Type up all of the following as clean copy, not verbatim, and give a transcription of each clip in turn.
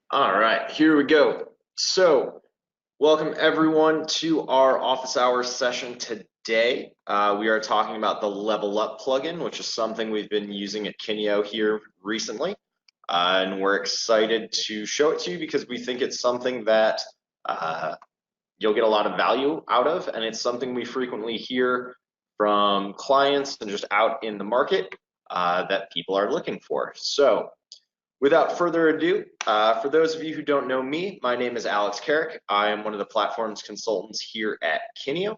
All right, here we go. So, welcome everyone to our office hours session today. We are talking about the Level Up plugin, which is something we've been using at Kineo here recently. And we're excited to show it to you because we think it's something that you'll get a lot of value out of, and it's something we frequently hear from clients and just out in the market that people are looking for. So, without further ado, for those of you who don't know me, my name is Alex Carrick. I am one of the platform's consultants here at Kineo.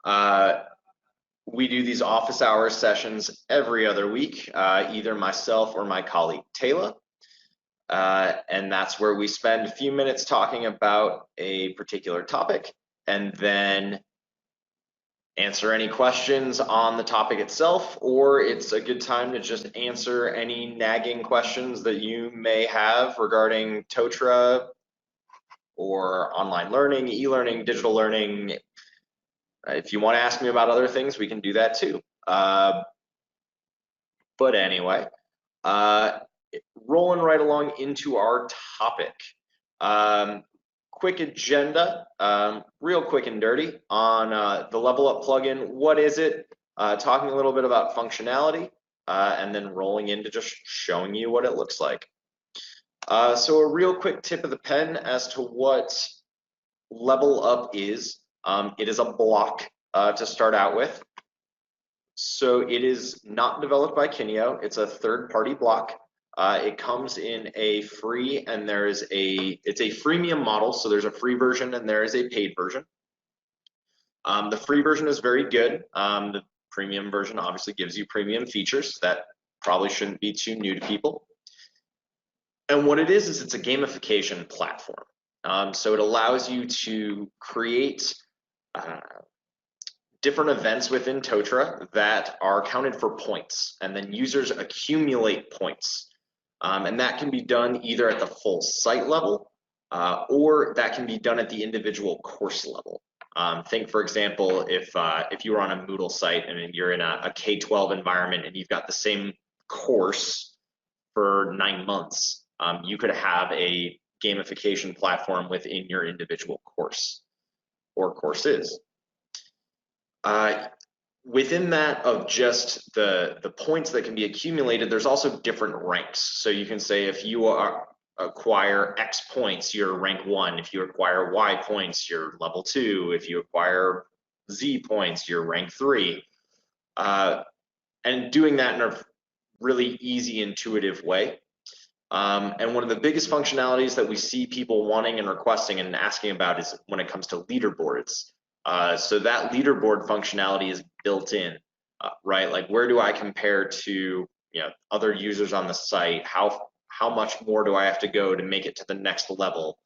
Uh, we do these office hours sessions every other week, either myself or my colleague Taylor. And that's where we spend a few minutes talking about a particular topic and then answer any questions on the topic itself, or it's a good time to just answer any nagging questions that you may have regarding Totara or online learning, e-learning, digital learning. If you want to ask me about other things, we can do that too. But anyway, uh, rolling right along into our topic. Quick agenda, real quick and dirty on the Level Up plugin. What is it? Talking a little bit about functionality, and then rolling into just showing you what it looks like. So a real quick tip of the pen as to what Level Up is. It is a block to start out with. So it is not developed by Kineo. It's a third-party block. It comes in a free and it's a freemium model, so there's a free version and there is a paid version. The free version is very good. The premium version obviously gives you premium features that probably shouldn't be too new to people. And what it is it's a gamification platform. So it allows you to create different events within Totara that are counted for points, and then users accumulate points. And that can be done either at the full site level, or that can be done at the individual course level. Think, for example, if you were on a Moodle site and you're in a K-12 environment and you've got the same course for 9 months, you could have a gamification platform within your individual course or courses. Within that of just the points that can be accumulated, there's also different ranks. So you can say if you acquire X points, you're rank 1. If you acquire Y points, you're level 2. If you acquire Z points, you're rank 3. And doing that in a really easy, intuitive way. And one of the biggest functionalities that we see people wanting and requesting and asking about is when it comes to leaderboards. So that leaderboard functionality is built in, right? Like, where do I compare to other users on the site? How much more do I have to go to make it to the next level?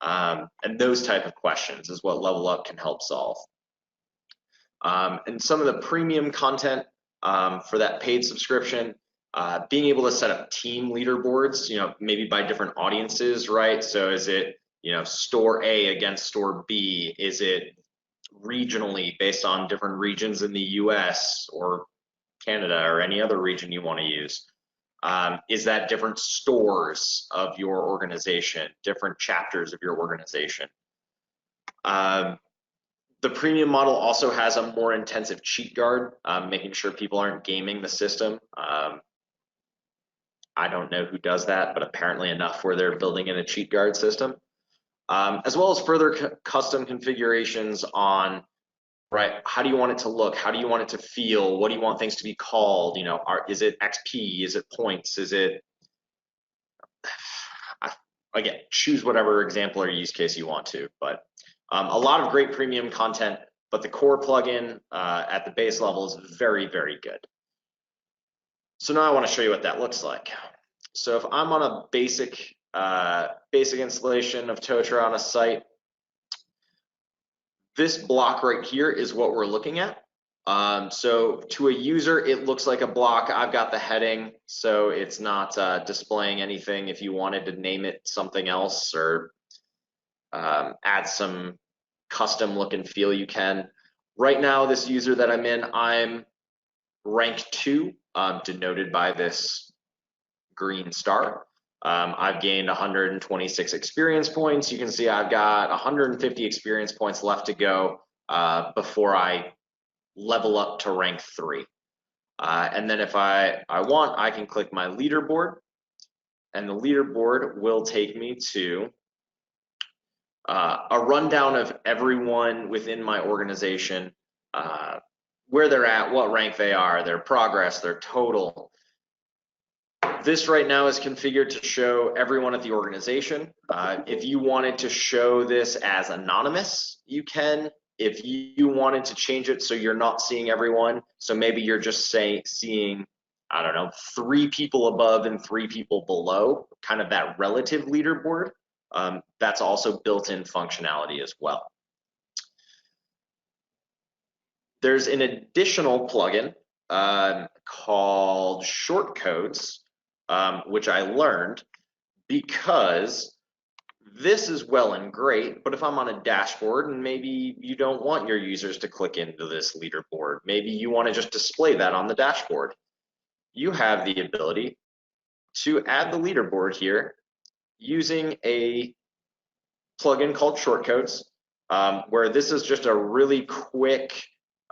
And those type of questions is what Level Up can help solve. And some of the premium content for that paid subscription, being able to set up team leaderboards, maybe by different audiences, right? So is it, store A against store B? Is it regionally based on different regions in the US or Canada or any other region you want to use? Is that different stores of your organization, different chapters of your organization? The premium model also has a more intensive cheat guard, making sure people aren't gaming the system. I don't know who does that, but apparently enough where they're building in a cheat guard system, as well as further custom configurations on, right, how do you want it to look? How do you want it to feel? What do you want things to be called? Is it XP? Is it points? Is it, again, choose whatever example or use case you want to, but a lot of great premium content, but the core plugin at the base level is very, very good. So now I want to show you what that looks like. So if I'm on a basic installation of Totara on a site, this block right here is what we're looking at. So to a user, it looks like a block. I've got the heading, so it's not displaying anything. If you wanted to name it something else or add some custom look and feel, you can. Right now, this user that I'm in, I'm rank 2, denoted by this green star. I've gained 126 experience points. You can see I've got 150 experience points left to go before I level up to rank 3. And then if I want, I can click my leaderboard, and the leaderboard will take me to a rundown of everyone within my organization, where they're at, what rank they are, their progress, their total. This right now is configured to show everyone at the organization. If you wanted to show this as anonymous, you can. If you wanted to change it so you're not seeing everyone, so maybe you're just seeing, I don't know, 3 people above and 3 people below, kind of that relative leaderboard, that's also built-in functionality as well. There's an additional plugin called Shortcodes, which I learned because this is well and great, but if I'm on a dashboard and maybe you don't want your users to click into this leaderboard, maybe you want to just display that on the dashboard, you have the ability to add the leaderboard here using a plugin called Shortcodes, where this is just a really quick,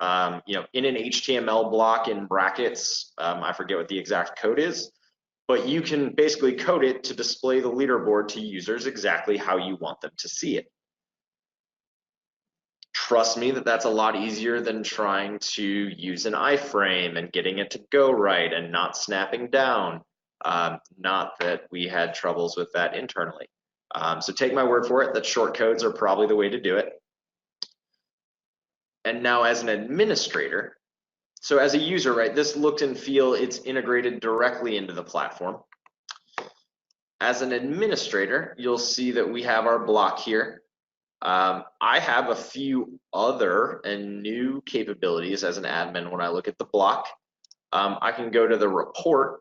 in an HTML block in brackets, I forget what the exact code is, but you can basically code it to display the leaderboard to users exactly how you want them to see it. Trust me that that's a lot easier than trying to use an iframe and getting it to go right and not snapping down. Not that we had troubles with that internally. So take my word for it that shortcodes are probably the way to do it. And now as an administrator, so as a user, right, this look and feel, it's integrated directly into the platform. As an administrator, you'll see that we have our block here. I have a few other and new capabilities as an admin when I look at the block. I can go to the report,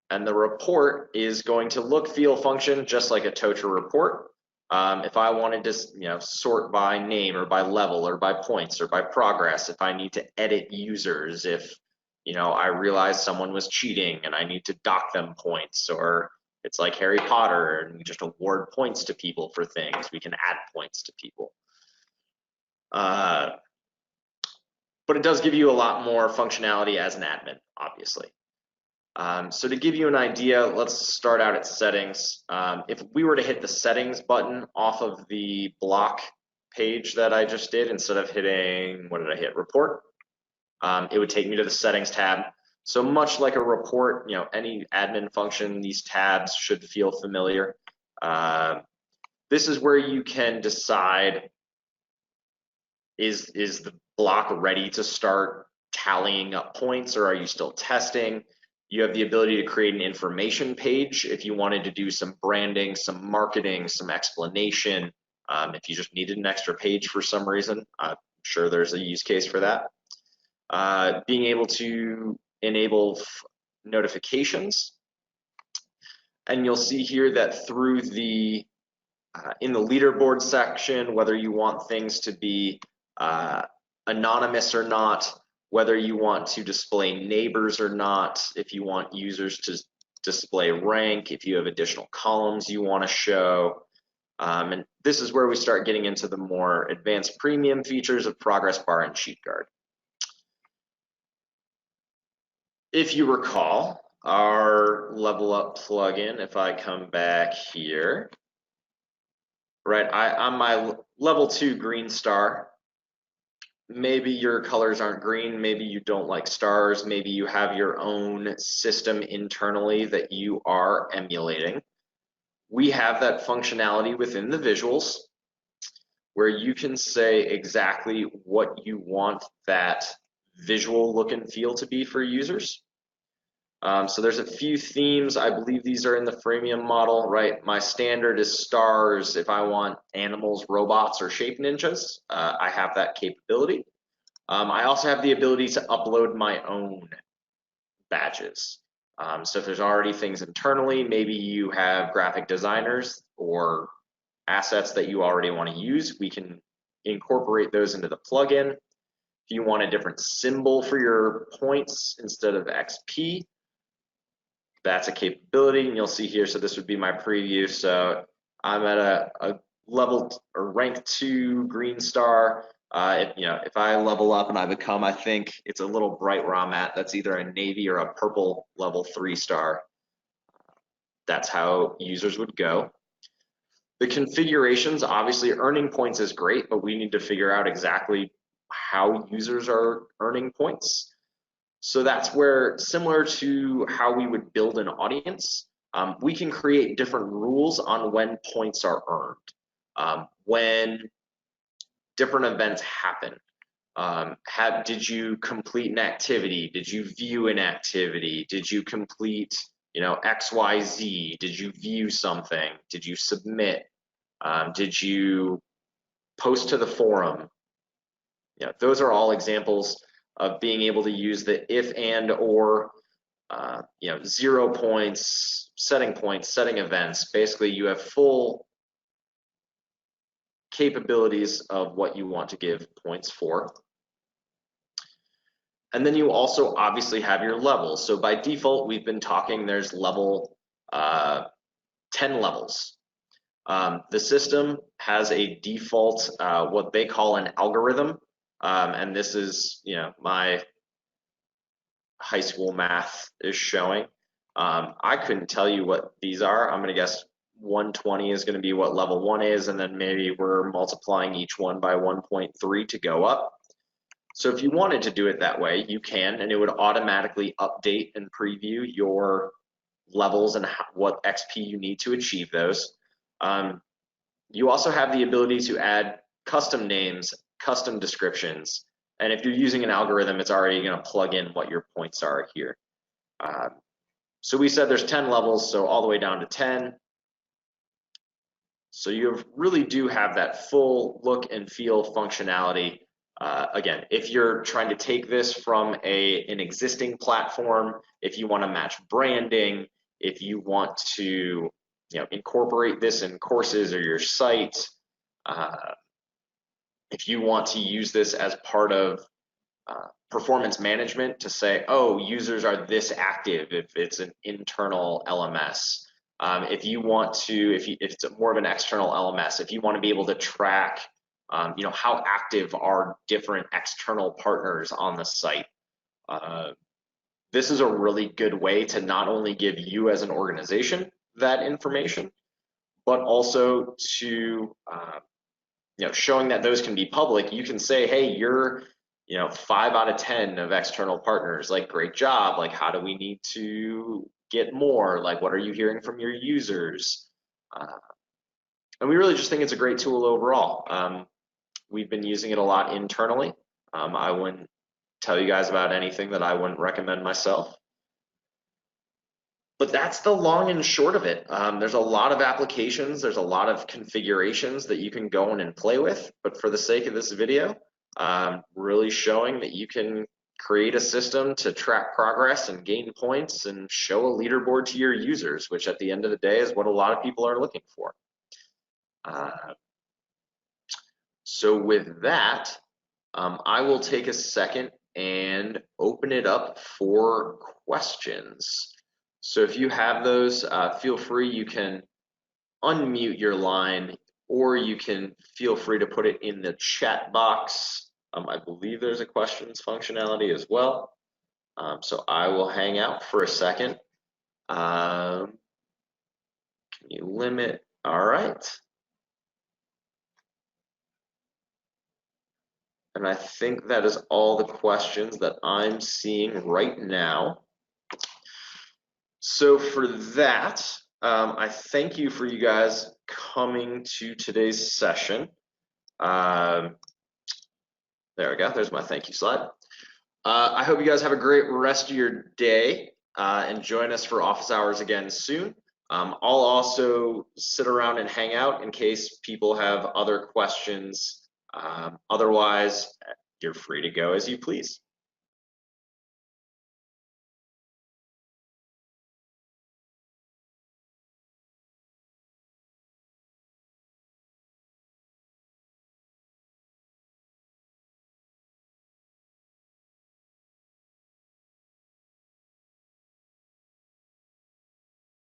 and the report is going to look, feel, function just like a Totara report. If I wanted to, sort by name or by level or by points or by progress, if I need to edit users, if, I realize someone was cheating and I need to dock them points, or it's like Harry Potter and we just award points to people for things, we can add points to people. But it does give you a lot more functionality as an admin, obviously. So to give you an idea, let's start out at settings. If we were to hit the settings button off of the block page that I just did, instead of hitting, what did I hit, report, it would take me to the settings tab. So much like a report, any admin function, these tabs should feel familiar. This is where you can decide, is the block ready to start tallying up points, or are you still testing? You have the ability to create an information page if you wanted to do some branding, some marketing, some explanation. If you just needed an extra page for some reason, I'm sure there's a use case for that. Being able to enable notifications. And you'll see here that through the, in the leaderboard section, whether you want things to be anonymous or not, whether you want to display neighbors or not, if you want users to display rank, if you have additional columns you want to show. And this is where we start getting into the more advanced premium features of Progress Bar and Sheet Guard. If you recall, our Level Up plugin, if I come back here, right, I'm my level 2 green star. Maybe your colors aren't green, maybe you don't like stars, maybe you have your own system internally that you are emulating. We have that functionality within the visuals where you can say exactly what you want that visual look and feel to be for users. So there's a few themes. I believe these are in the freemium model, right? My standard is stars. If I want animals, robots, or shape ninjas, I have that capability. I also have the ability to upload my own badges. So if there's already things internally, maybe you have graphic designers or assets that you already want to use, we can incorporate those into the plugin. If you want a different symbol for your points instead of XP, that's a capability, and you'll see here, so this would be my preview. So I'm at a level or rank 2 green star. If I level up and I become, I think it's a little bright where I'm at, that's either a navy or a purple level 3 star. That's how users would go. The configurations, obviously earning points is great, but we need to figure out exactly how users are earning points. So that's where, similar to how we would build an audience, we can create different rules on when points are earned, when different events happen. Did you complete an activity? Did you view an activity? Did you complete, XYZ? Did you view something? Did you submit? Did you post to the forum? Those are all examples of being able to use the if and or 0 points, setting events. Basically, you have full capabilities of what you want to give points for. And then you also obviously have your levels. So by default, we've been talking, there's level 10 levels. The system has a default, what they call an algorithm. And this is, my high school math is showing. I couldn't tell you what these are. I'm going to guess 120 is going to be what level 1 is, and then maybe we're multiplying each one by 1.3 to go up. So if you wanted to do it that way, you can, and it would automatically update and preview your levels and what XP you need to achieve those. You also have the ability to add custom names, custom descriptions, and if you're using an algorithm, it's already going to plug in what your points are here. So we said there's 10 levels, so all the way down to 10. So you really do have that full look and feel functionality. Again, if you're trying to take this from an existing platform, if you want to match branding, if you want to incorporate this in courses or your site, if you want to use this as part of performance management to say, oh, users are this active, if it's an internal LMS. If you want to, if it's more of an external LMS, if you want to be able to track how active are different external partners on the site. This is a really good way to not only give you as an organization that information, but also to showing that those can be public. You can say, hey, you're 5 out of 10 of external partners, like great job, like how do we need to get more, like what are you hearing from your users? And we really just think it's a great tool overall. We've been using it a lot internally. I wouldn't tell you guys about anything that I wouldn't recommend myself. But that's the long and short of it. There's a lot of applications, there's a lot of configurations that you can go in and play with, but for the sake of this video, really showing that you can create a system to track progress and gain points and show a leaderboard to your users, which at the end of the day is what a lot of people are looking for. So with that, I will take a second and open it up for questions. So if you have those, feel free, you can unmute your line, or you can feel free to put it in the chat box. I believe there's a questions functionality as well. So I will hang out for a second. Can you limit? All right. And I think that is all the questions that I'm seeing right now. So for that, I thank you for you guys coming to today's session. There we go, there's my thank you slide. I hope you guys have a great rest of your day and join us for office hours again soon. I'll also sit around and hang out in case people have other questions. Otherwise, you're free to go as you please.